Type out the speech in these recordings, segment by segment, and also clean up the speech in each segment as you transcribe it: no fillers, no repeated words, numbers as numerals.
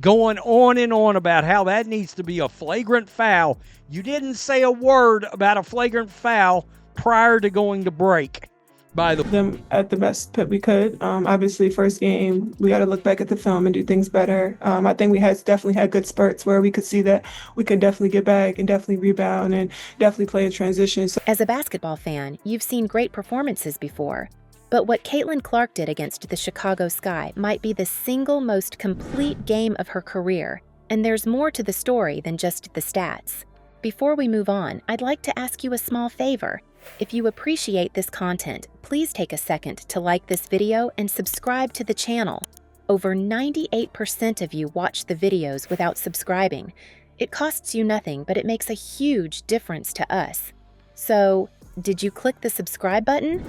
going on and on about how that needs to be a flagrant foul. You didn't say a word about a flagrant foul prior to going to break. By the them at the best that we could. Obviously, first game, we got to look back at the film and do things better. I think we definitely had good spurts where we could see that we could definitely get back and definitely rebound and definitely play in transition. So As a basketball fan, you've seen great performances before. But what Caitlin Clark did against the Chicago Sky might be the single most complete game of her career, and there's more to the story than just the stats. Before we move on, I'd like to ask you a small favor. If you appreciate this content, please take a second to like this video and subscribe to the channel. Over 98% of you watch the videos without subscribing. It costs you nothing, but it makes a huge difference to us. So, did you click the subscribe button?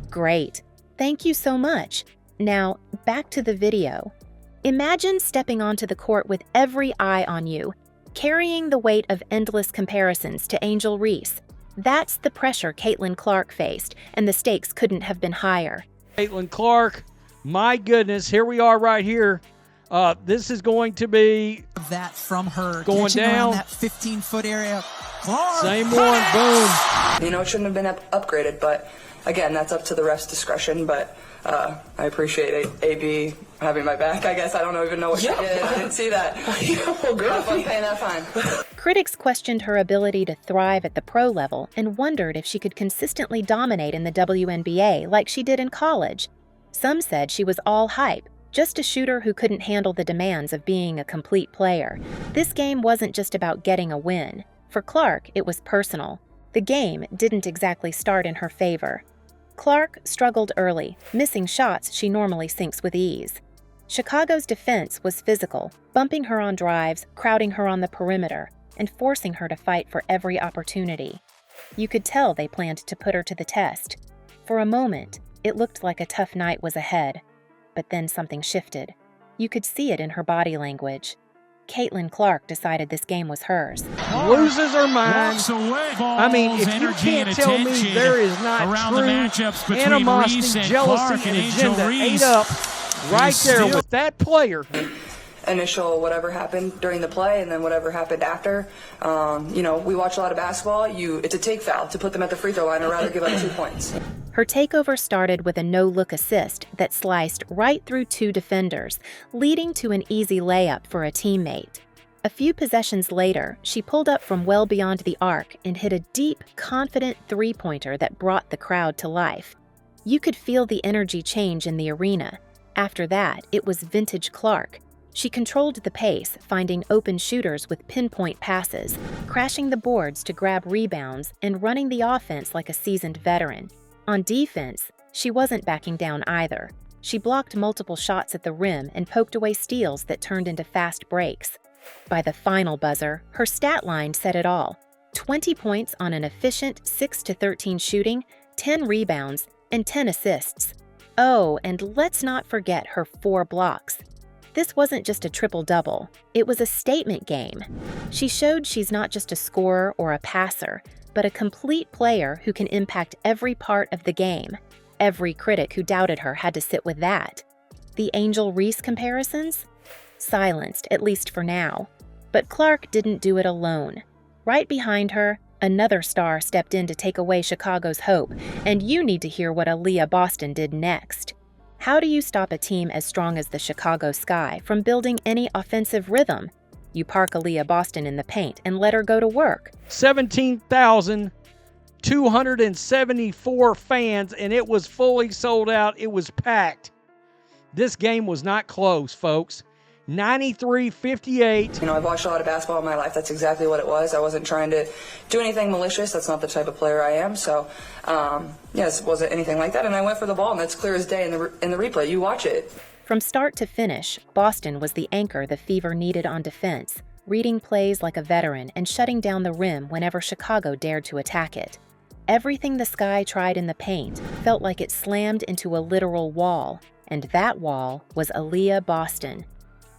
Great. Thank you so much. Now, back to the video. Imagine stepping onto the court with every eye on you, carrying the weight of endless comparisons to Angel Reese. That's the pressure Caitlin Clark faced, and the stakes couldn't have been higher. Caitlin Clark, my goodness, here we are right here. This is going to be that from her going down that 15-foot area. Clark, same one, boom. You know, it shouldn't have been upgraded, but again, that's up to the ref's discretion. But I appreciate AB having my back. I guess I don't even know what she did. I didn't see that. Well, girl, I'm paying that fine. Critics questioned her ability to thrive at the pro level and wondered if she could consistently dominate in the WNBA like she did in college. Some said she was all hype, just a shooter who couldn't handle the demands of being a complete player. This game wasn't just about getting a win. For Clark, it was personal. The game didn't exactly start in her favor. Clark struggled early, missing shots she normally sinks with ease. Chicago's defense was physical, bumping her on drives, crowding her on the perimeter, and forcing her to fight for every opportunity. You could tell they planned to put her to the test. For a moment, it looked like a tough night was ahead, but then something shifted. You could see it in her body language. Caitlin Clark decided this game was hers. Loses her mind. I mean, if you can't tell me there is not true animosity, jealousy, and agenda ate up right there with that player. Initial whatever happened during the play and then whatever happened after. You know, we watch a lot of basketball. It's a take foul to put them at the free throw line or rather give up 2 points. Her takeover started with a no-look assist that sliced right through 2 defenders, leading to an easy layup for a teammate. A few possessions later, she pulled up from well beyond the arc and hit a deep, confident three-pointer that brought the crowd to life. You could feel the energy change in the arena. After that, it was vintage Clark. She controlled the pace, finding open shooters with pinpoint passes, crashing the boards to grab rebounds, and running the offense like a seasoned veteran. On defense, she wasn't backing down either. She blocked multiple shots at the rim and poked away steals that turned into fast breaks. By the final buzzer, her stat line said it all. 20 points on an efficient 6-13 shooting, 10 rebounds, and 10 assists. Oh, and let's not forget her 4 blocks. This wasn't just a triple-double. It was a statement game. She showed she's not just a scorer or a passer, but a complete player who can impact every part of the game. Every critic who doubted her had to sit with that. The Angel Reese comparisons? Silenced, at least for now. But Clark didn't do it alone. Right behind her, another star stepped in to take away Chicago's hope, and you need to hear what Aliyah Boston did next. How do you stop a team as strong as the Chicago Sky from building any offensive rhythm? You park Aliyah Boston in the paint and let her go to work. 17,274 fans, and it was fully sold out. It was packed. This game was not close, folks. 93-58. You know, I've watched a lot of basketball in my life. That's exactly what it was. I wasn't trying to do anything malicious. That's not the type of player I am. So, yes, it wasn't anything like that. And I went for the ball, and that's clear as day in the replay. You watch it. From start to finish, Boston was the anchor the Fever needed on defense, reading plays like a veteran and shutting down the rim whenever Chicago dared to attack it. Everything the Sky tried in the paint felt like it slammed into a literal wall, and that wall was Aliyah Boston.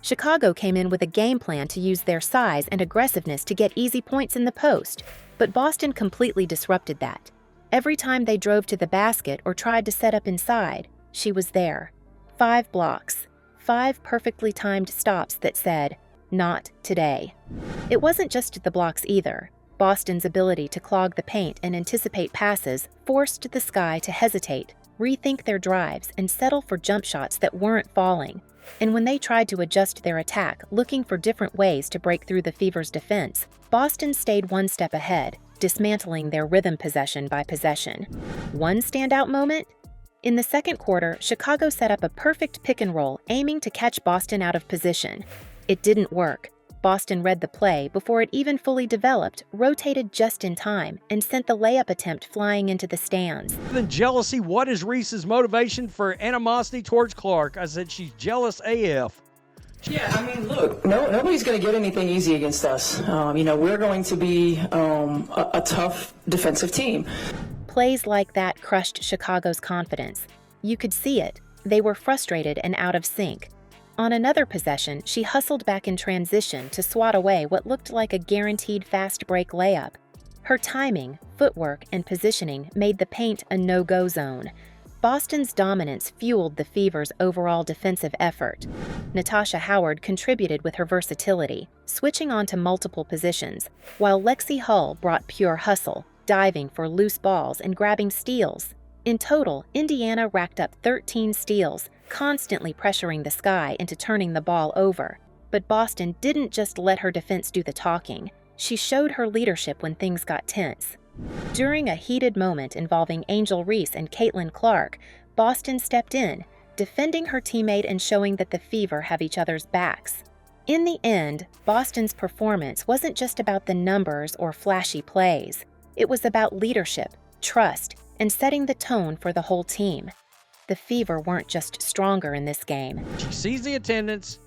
Chicago came in with a game plan to use their size and aggressiveness to get easy points in the post, but Boston completely disrupted that. Every time they drove to the basket or tried to set up inside, she was there. 5 blocks, 5 perfectly timed stops that said, Not today. It wasn't just the blocks either. Boston's ability to clog the paint and anticipate passes forced the Sky to hesitate, rethink their drives, and settle for jump shots that weren't falling. And when they tried to adjust their attack, looking for different ways to break through the Fever's defense, Boston stayed one step ahead, dismantling their rhythm possession by possession. One standout moment? In the second quarter, Chicago set up a perfect pick and roll, aiming to catch Boston out of position. It didn't work. Boston read the play before it even fully developed, rotated just in time, and sent the layup attempt flying into the stands. Than jealousy, what is Reese's motivation for animosity towards Clark? I said she's jealous AF. Yeah, I mean, look, nobody's going to get anything easy against us. We're going to be a tough defensive team. Plays like that crushed Chicago's confidence. You could see it. They were frustrated and out of sync. On another possession, she hustled back in transition to swat away what looked like a guaranteed fast break layup. Her timing, footwork, and positioning made the paint a no-go zone. Boston's dominance fueled the Fever's overall defensive effort. Natasha Howard contributed with her versatility, switching onto multiple positions, while Lexi Hull brought pure hustle, diving for loose balls and grabbing steals. In total, Indiana racked up 13 steals, constantly pressuring the Sky into turning the ball over. But Boston didn't just let her defense do the talking. She showed her leadership when things got tense. During a heated moment involving Angel Reese and Caitlin Clark, Boston stepped in, defending her teammate and showing that the Fever have each other's backs. In the end, Boston's performance wasn't just about the numbers or flashy plays. It was about leadership, trust, and setting the tone for the whole team. The Fever weren't just stronger in this game. She sees the attendance,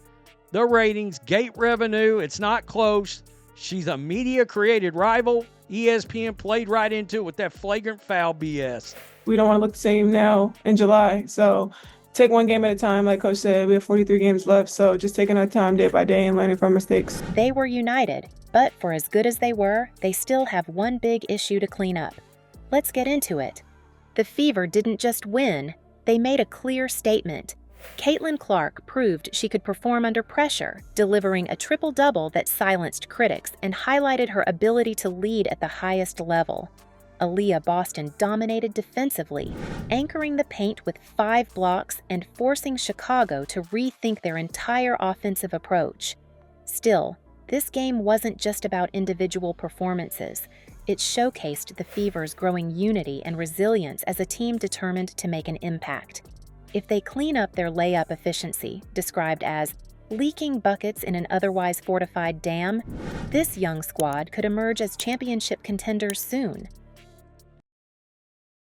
the ratings, gate revenue. It's not close. She's a media-created rival. ESPN played right into it with that flagrant foul BS. We don't want to look the same now in July. So take one game at a time. Like Coach said, we have 43 games left. So just taking our time day by day and learning from mistakes. They were united, but for as good as they were, they still have one big issue to clean up. Let's get into it. The Fever didn't just win. They made a clear statement. Caitlin Clark proved she could perform under pressure, delivering a triple-double that silenced critics and highlighted her ability to lead at the highest level. Aliyah Boston dominated defensively, anchoring the paint with 5 blocks and forcing Chicago to rethink their entire offensive approach. Still, this game wasn't just about individual performances. It showcased the Fever's growing unity and resilience as a team determined to make an impact. If they clean up their layup efficiency, described as leaking buckets in an otherwise fortified dam, this young squad could emerge as championship contenders soon.